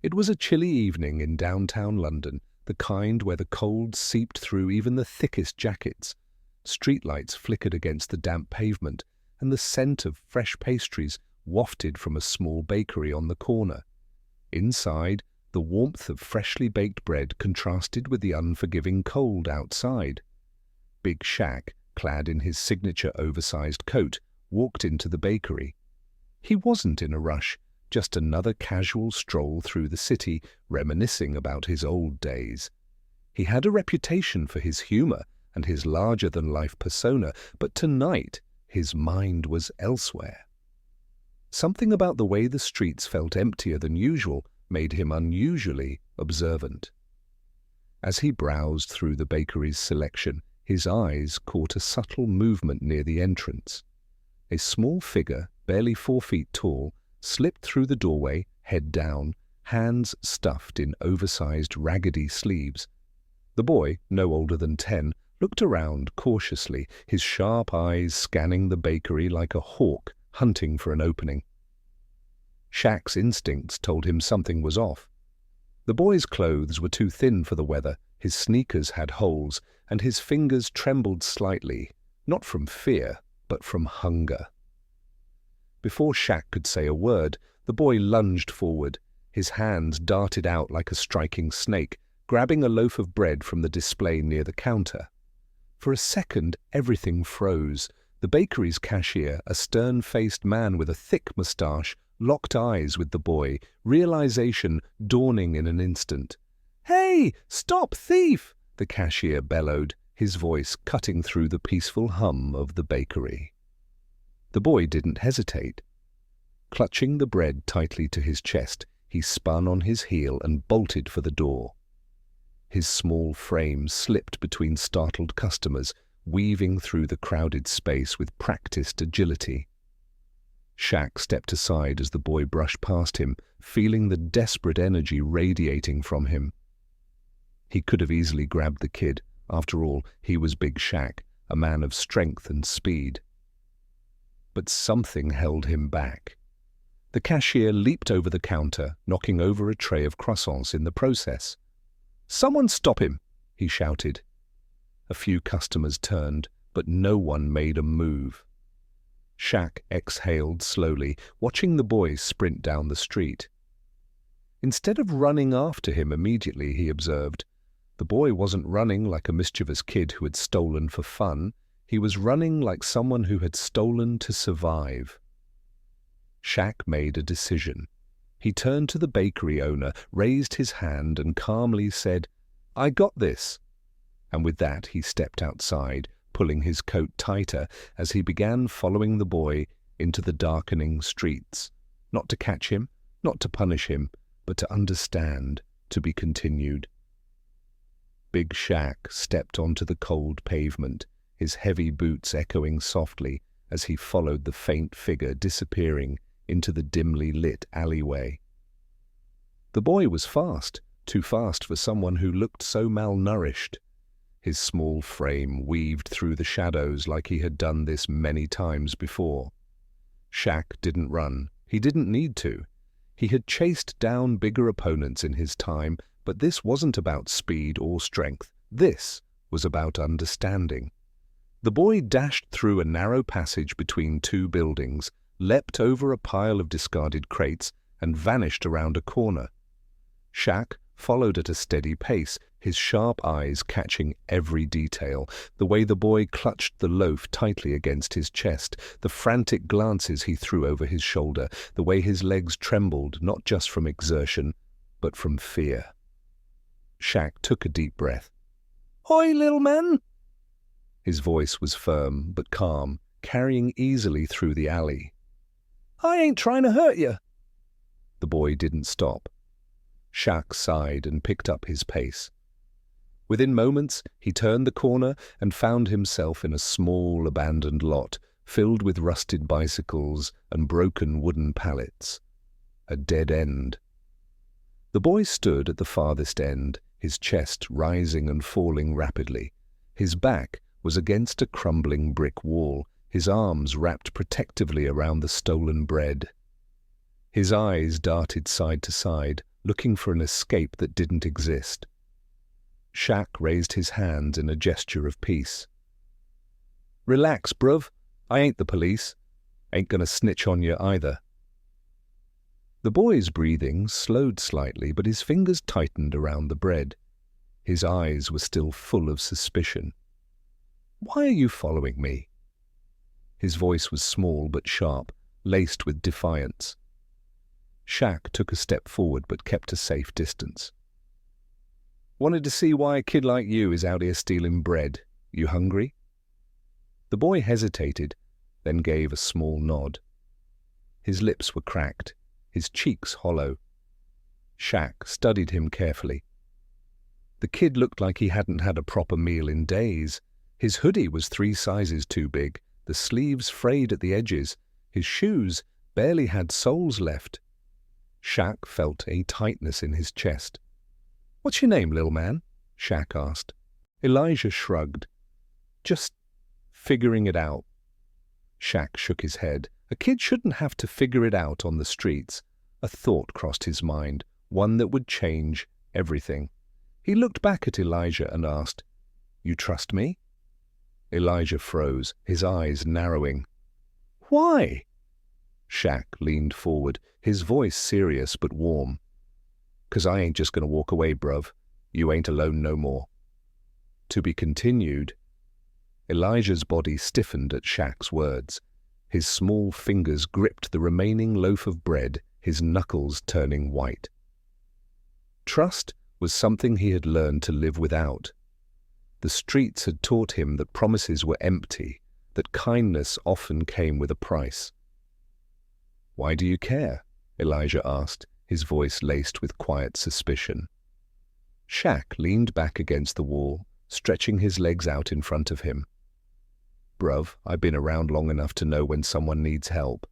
It was a chilly evening in downtown London, the kind where the cold seeped through even the thickest jackets. Streetlights flickered against the damp pavement, and the scent of fresh pastries wafted from a small bakery on the corner. Inside, the warmth of freshly baked bread contrasted with the unforgiving cold outside. Big Shaq, clad in his signature oversized coat, walked into the bakery. He wasn't in a rush, just another casual stroll through the city, reminiscing about his old days. He had a reputation for his humor and his larger-than-life persona, but tonight his mind was elsewhere. Something about the way the streets felt emptier than usual made him unusually observant. As he browsed through the bakery's selection, his eyes caught a subtle movement near the entrance. A small figure, barely 4 feet tall, slipped through the doorway, head down, hands stuffed in oversized raggedy sleeves. The boy, no older than 10, looked around cautiously, his sharp eyes scanning the bakery like a hawk hunting for an opening. Shaq's instincts told him something was off. The boy's clothes were too thin for the weather, his sneakers had holes, and his fingers trembled slightly, not from fear, but from hunger. Before Shaq could say a word, the boy lunged forward. His hands darted out like a striking snake, grabbing a loaf of bread from the display near the counter. For a second, everything froze. The bakery's cashier, a stern-faced man with a thick moustache, locked eyes with the boy, realization dawning in an instant. "Hey, stop, thief!" the cashier bellowed, his voice cutting through the peaceful hum of the bakery. The boy didn't hesitate. Clutching the bread tightly to his chest, he spun on his heel and bolted for the door. His small frame slipped between startled customers, weaving through the crowded space with practiced agility. Shaq stepped aside as the boy brushed past him, feeling the desperate energy radiating from him. He could have easily grabbed the kid. After all, he was Big Shaq, a man of strength and speed. But something held him back. The cashier leaped over the counter, knocking over a tray of croissants in the process. "Someone stop him!" he shouted. A few customers turned, but no one made a move. Shaq exhaled slowly, watching the boy sprint down the street. Instead of running after him immediately, he observed, the boy wasn't running like a mischievous kid who had stolen for fun. He was running like someone who had stolen to survive. Shaq made a decision. He turned to the bakery owner, raised his hand, and calmly said, "I got this." And with that he stepped outside, pulling his coat tighter as he began following the boy into the darkening streets. Not to catch him, not to punish him, but to understand, to be continued. Big Shaq stepped onto the cold pavement, his heavy boots echoing softly as he followed the faint figure disappearing into the dimly lit alleyway. The boy was fast, too fast for someone who looked so malnourished. His small frame weaved through the shadows like he had done this many times before. Shaq didn't run. He didn't need to. He had chased down bigger opponents in his time, but this wasn't about speed or strength. This was about understanding. The boy dashed through a narrow passage between 2 buildings, leapt over a pile of discarded crates, and vanished around a corner. Shaq followed at a steady pace, his sharp eyes catching every detail, the way the boy clutched the loaf tightly against his chest, the frantic glances he threw over his shoulder, the way his legs trembled not just from exertion, but from fear. Shaq took a deep breath. "Oi, little man!" His voice was firm but calm, carrying easily through the alley. "I ain't trying to hurt you." The boy didn't stop. Shaq sighed and picked up his pace. Within moments, he turned the corner and found himself in a small, abandoned lot, filled with rusted bicycles and broken wooden pallets. A dead end. The boy stood at the farthest end, his chest rising and falling rapidly. His back was against a crumbling brick wall, his arms wrapped protectively around the stolen bread. His eyes darted side to side, looking for an escape that didn't exist. Shaq raised his hands in a gesture of peace. "Relax, bruv. I ain't the police. Ain't gonna snitch on you either." The boy's breathing slowed slightly, but his fingers tightened around the bread. His eyes were still full of suspicion. "Why are you following me?" His voice was small but sharp, laced with defiance. Shaq took a step forward but kept a safe distance. "Wanted to see why a kid like you is out here stealing bread. You hungry?" The boy hesitated, then gave a small nod. His lips were cracked, his cheeks hollow. Shaq studied him carefully. The kid looked like he hadn't had a proper meal in days. His hoodie was 3 sizes too big, the sleeves frayed at the edges. His shoes barely had soles left. Shaq felt a tightness in his chest. "What's your name, little man?" Shaq asked. Elijah shrugged. "Just figuring it out." Shaq shook his head. A kid shouldn't have to figure it out on the streets. A thought crossed his mind, one that would change everything. He looked back at Elijah and asked, "You trust me?" Elijah froze, his eyes narrowing. "Why?" Shaq leaned forward, his voice serious but warm. "'Cause I ain't just gonna walk away, bruv. You ain't alone no more." To be continued. Elijah's body stiffened at Shaq's words. His small fingers gripped the remaining loaf of bread, his knuckles turning white. Trust was something he had learned to live without. The streets had taught him that promises were empty, that kindness often came with a price. "Why do you care?" Elijah asked, his voice laced with quiet suspicion. Shaq leaned back against the wall, stretching his legs out in front of him. "Bruv, I've been around long enough to know when someone needs help.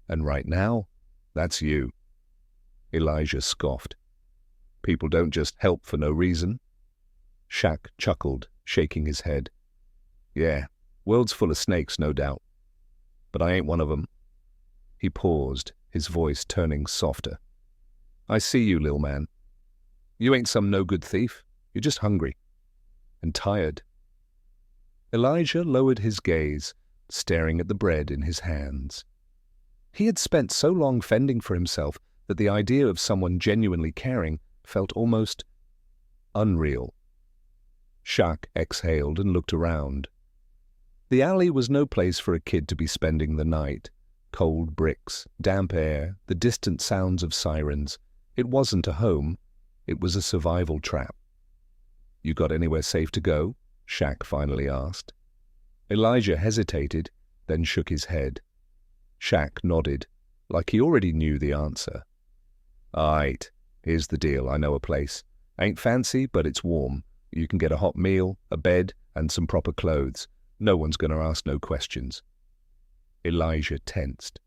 And right now, that's you." Elijah scoffed. "People don't just help for no reason." Shaq chuckled, shaking his head. "Yeah, world's full of snakes, no doubt. But I ain't one of them." He paused, his voice turning softer. "I see you, lil' man. You ain't some no-good thief. You're just hungry. And tired." Elijah lowered his gaze, staring at the bread in his hands. He had spent so long fending for himself that the idea of someone genuinely caring felt almost unreal. Shaq exhaled and looked around. The alley was no place for a kid to be spending the night. Cold bricks, damp air, the distant sounds of sirens. It wasn't a home. It was a survival trap. "You got anywhere safe to go?" Shaq finally asked. Elijah hesitated, then shook his head. Shaq nodded, like he already knew the answer. "Aight, here's the deal. I know a place. Ain't fancy, but it's warm. You can get a hot meal, a bed, and some proper clothes. No one's gonna ask no questions." Elijah tensed.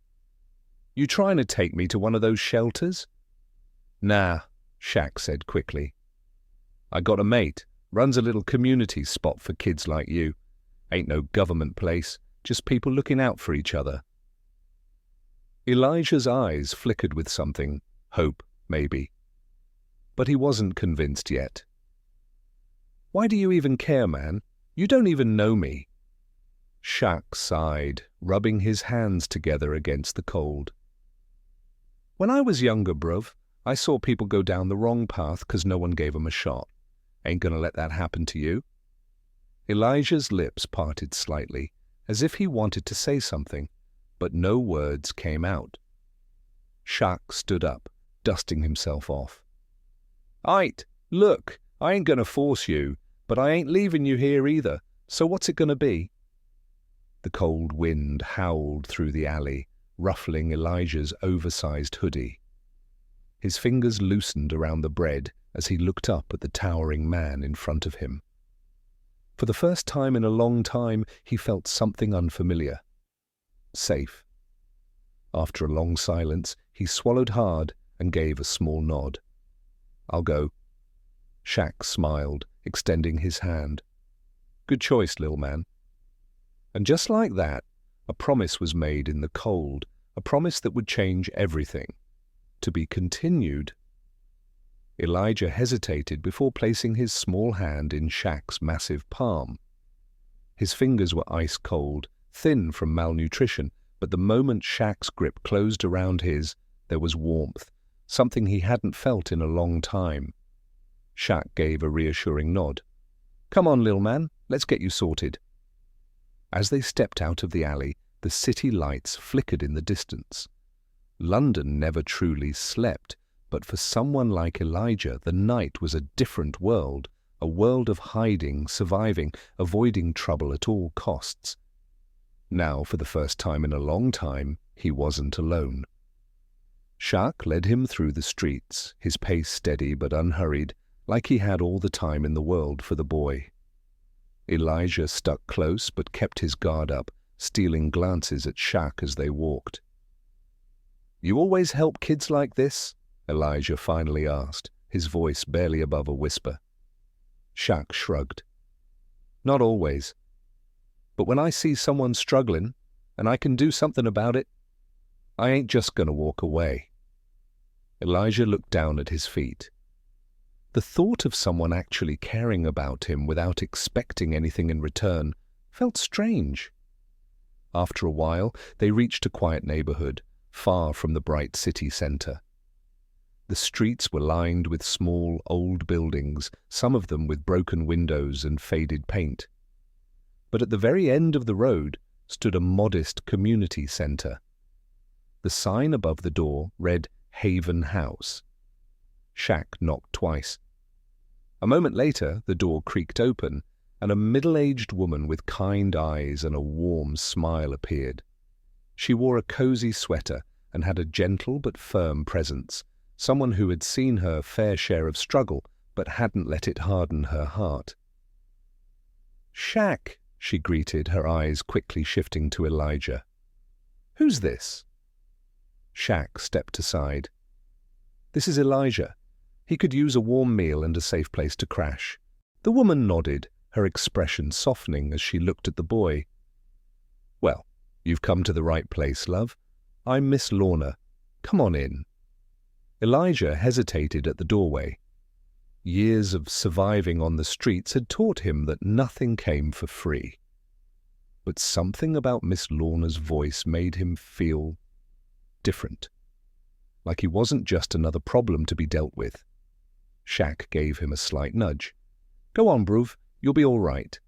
"You trying to take me to one of those shelters?" "Nah," Shaq said quickly. "I got a mate. Runs a little community spot for kids like you. Ain't no government place, just people looking out for each other." Elijah's eyes flickered with something, hope, maybe. But he wasn't convinced yet. "Why do you even care, man? You don't even know me." Shaq sighed, rubbing his hands together against the cold. "When I was younger, bruv, I saw people go down the wrong path 'cause no one gave 'em a shot. Ain't gonna let that happen to you." Elijah's lips parted slightly, as if he wanted to say something, but no words came out. Shaq stood up, dusting himself off. "Aight, look, I ain't gonna force you, but I ain't leaving you here either, so what's it gonna be?" The cold wind howled through the alley, ruffling Elijah's oversized hoodie. His fingers loosened around the bread as he looked up at the towering man in front of him. For the first time in a long time, he felt something unfamiliar. Safe. After a long silence, he swallowed hard and gave a small nod. "I'll go." Shaq smiled, extending his hand. "Good choice, lil' man." And just like that, a promise was made in the cold, a promise that would change everything. To be continued Elijah hesitated before placing his small hand in Shaq's massive palm. His fingers were ice cold, thin from malnutrition, but the moment Shaq's grip closed around his, there was warmth, something he hadn't felt in a long time. Shaq gave a reassuring nod. "Come on, little man, let's get you sorted." As they stepped out of the alley, the city lights flickered in the distance. London never truly slept, but for someone like Elijah, the night was a different world, a world of hiding, surviving, avoiding trouble at all costs. Now, for the first time in a long time, he wasn't alone. Shaq led him through the streets, his pace steady but unhurried, like he had all the time in the world for the boy. Elijah stuck close but kept his guard up, stealing glances at Shaq as they walked. "You always help kids like this?" Elijah finally asked, his voice barely above a whisper. Shaq shrugged. "Not always. But when I see someone struggling, and I can do something about it, I ain't just gonna walk away." Elijah looked down at his feet. The thought of someone actually caring about him without expecting anything in return felt strange. After a while, they reached a quiet neighborhood, far from the bright city center. The streets were lined with small, old buildings, some of them with broken windows and faded paint. But at the very end of the road stood a modest community center. The sign above the door read Haven House. Shaq knocked twice. A moment later, the door creaked open, and a middle-aged woman with kind eyes and a warm smile appeared. She wore a cozy sweater and had a gentle but firm presence, someone who had seen her fair share of struggle but hadn't let it harden her heart. "Shaq," she greeted, her eyes quickly shifting to Elijah. "Who's this?" Shaq stepped aside. "This is Elijah. He could use a warm meal and a safe place to crash." The woman nodded, her expression softening as she looked at the boy. "Well, you've come to the right place, love. I'm Miss Lorna. Come on in." Elijah hesitated at the doorway. Years of surviving on the streets had taught him that nothing came for free. But something about Miss Lorna's voice made him feel different, like he wasn't just another problem to be dealt with. Shaq gave him a slight nudge. "Go on, bruv, you'll be all right."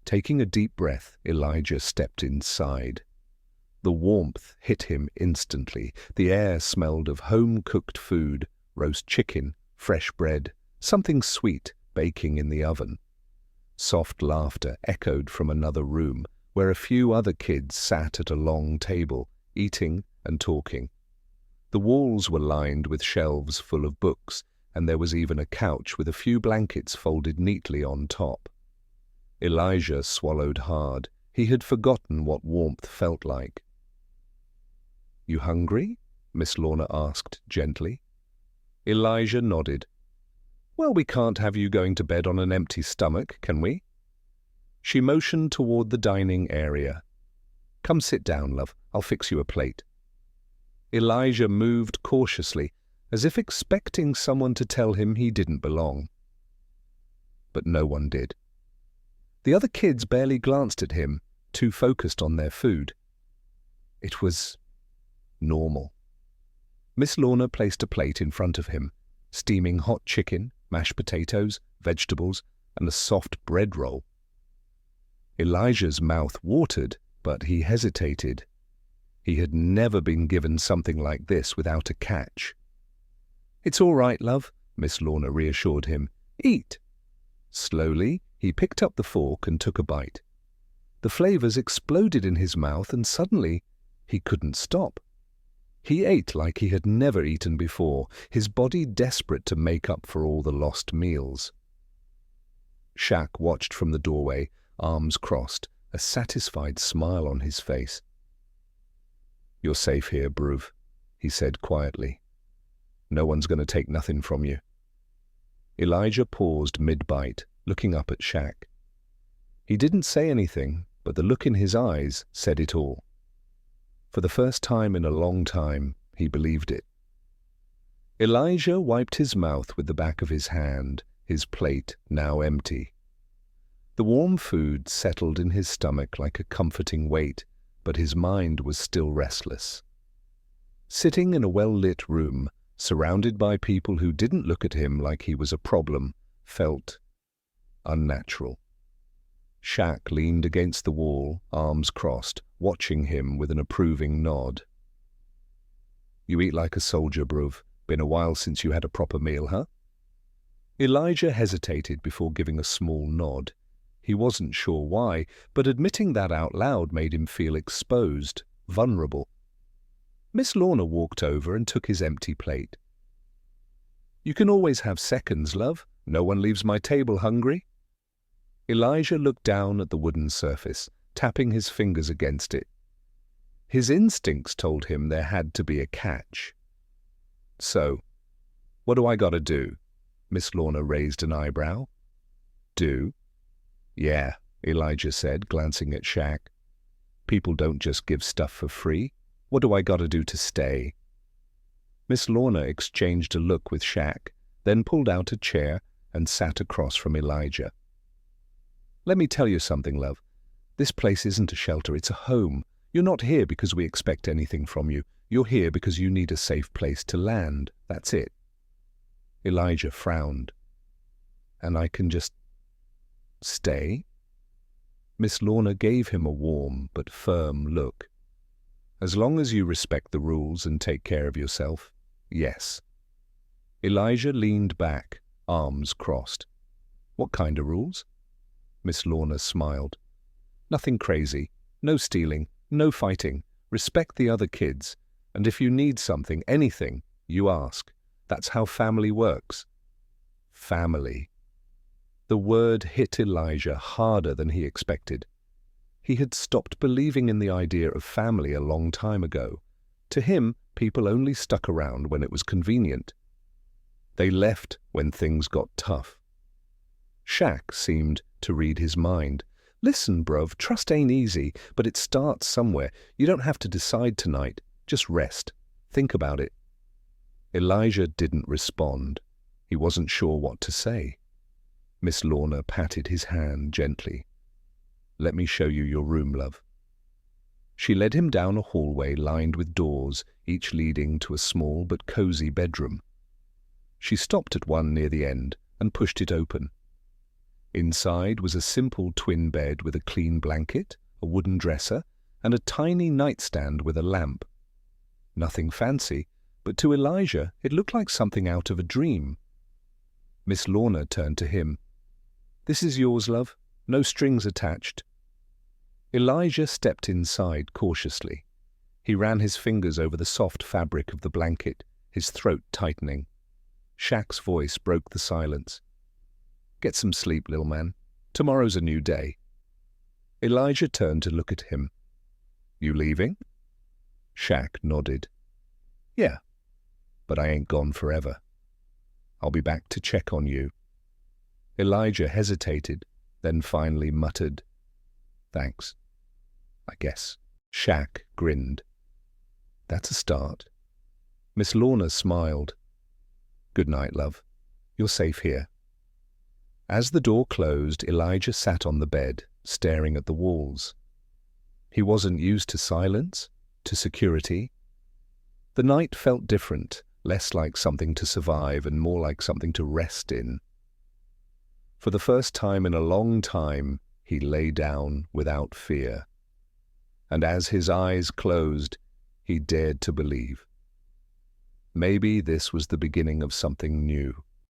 Taking a deep breath, Elijah stepped inside. The warmth hit him instantly. The air smelled of home-cooked food, roast chicken, fresh bread, something sweet baking in the oven. Soft laughter echoed from another room, where a few other kids sat at a long table, eating and talking. The walls were lined with shelves full of books, and there was even a couch with a few blankets folded neatly on top. Elijah swallowed hard. He had forgotten what warmth felt like. "You hungry?" Miss Lorna asked gently. Elijah nodded. "Well, we can't have you going to bed on an empty stomach, can we?" She motioned toward the dining area. "Come sit down, love. I'll fix you a plate." Elijah moved cautiously, as if expecting someone to tell him he didn't belong. But no one did. The other kids barely glanced at him, too focused on their food. It was normal. Miss Lorna placed a plate in front of him, steaming hot chicken, mashed potatoes, vegetables, and a soft bread roll. Elijah's mouth watered, but he hesitated. He had never been given something like this without a catch. "It's all right, love," Miss Lorna reassured him. "Eat." Slowly, he picked up the fork and took a bite. The flavors exploded in his mouth, and suddenly he couldn't stop. He ate like he had never eaten before, his body desperate to make up for all the lost meals. Shaq watched from the doorway, arms crossed, a satisfied smile on his face. "You're safe here, bruv," he said quietly. "No one's going to take nothing from you." Elijah paused mid-bite, looking up at Shaq. He didn't say anything, but the look in his eyes said it all. For the first time in a long time, he believed it. Elijah wiped his mouth with the back of his hand, his plate now empty. The warm food settled in his stomach like a comforting weight, but his mind was still restless. Sitting in a well-lit room, surrounded by people who didn't look at him like he was a problem, felt unnatural. Shaq leaned against the wall, arms crossed, watching him with an approving nod. "You eat like a soldier, bruv. Been a while since you had a proper meal, huh?" Elijah hesitated before giving a small nod. He wasn't sure why, but admitting that out loud made him feel exposed, vulnerable. Miss Lorna walked over and took his empty plate. "You can always have seconds, love. No one leaves my table hungry." Elijah looked down at the wooden surface, tapping his fingers against it. His instincts told him there had to be a catch. "So, what do I gotta do?" Miss Lorna raised an eyebrow. "Do?" "Yeah," Elijah said, glancing at Shaq. "People don't just give stuff for free. What do I gotta do to stay?" Miss Lorna exchanged a look with Shaq, then pulled out a chair and sat across from Elijah. "Let me tell you something, love. This place isn't a shelter, it's a home. You're not here because we expect anything from you. You're here because you need a safe place to land. That's it." Elijah frowned. "And I can just stay?" Miss Lorna gave him a warm but firm look. "As long as you respect the rules and take care of yourself, yes." Elijah leaned back, arms crossed. "What kind of rules?" Miss Lorna smiled. "Nothing crazy. No stealing. No fighting. Respect the other kids. And if you need something, anything, you ask. That's how family works." Family. The word hit Elijah harder than he expected. He had stopped believing in the idea of family a long time ago. To him, people only stuck around when it was convenient. They left when things got tough. Shaq seemed to read his mind. "Listen, bruv, trust ain't easy, but it starts somewhere. You don't have to decide tonight. Just rest. Think about it." Elijah didn't respond. He wasn't sure what to say. Miss Lorna patted his hand gently. "Let me show you your room, love." She led him down a hallway lined with doors, each leading to a small but cozy bedroom. She stopped at one near the end and pushed it open. Inside was a simple twin bed with a clean blanket, a wooden dresser, and a tiny nightstand with a lamp. Nothing fancy, but to Elijah it looked like something out of a dream. Miss Lorna turned to him. "This is yours, love. No strings attached." Elijah stepped inside cautiously. He ran his fingers over the soft fabric of the blanket, his throat tightening. Shaq's voice broke the silence. "Get some sleep, little man. Tomorrow's a new day." Elijah turned to look at him. "You leaving?" Shaq nodded. "Yeah, but I ain't gone forever. I'll be back to check on you." Elijah hesitated, then finally muttered, "Thanks, I guess." Shaq grinned. "That's a start." Miss Lorna smiled. "Good night, love. You're safe here." As the door closed, Elijah sat on the bed, staring at the walls. He wasn't used to silence, to security. The night felt different, less like something to survive and more like something to rest in. For the first time in a long time, he lay down without fear. And as his eyes closed, he dared to believe. Maybe this was the beginning of something new.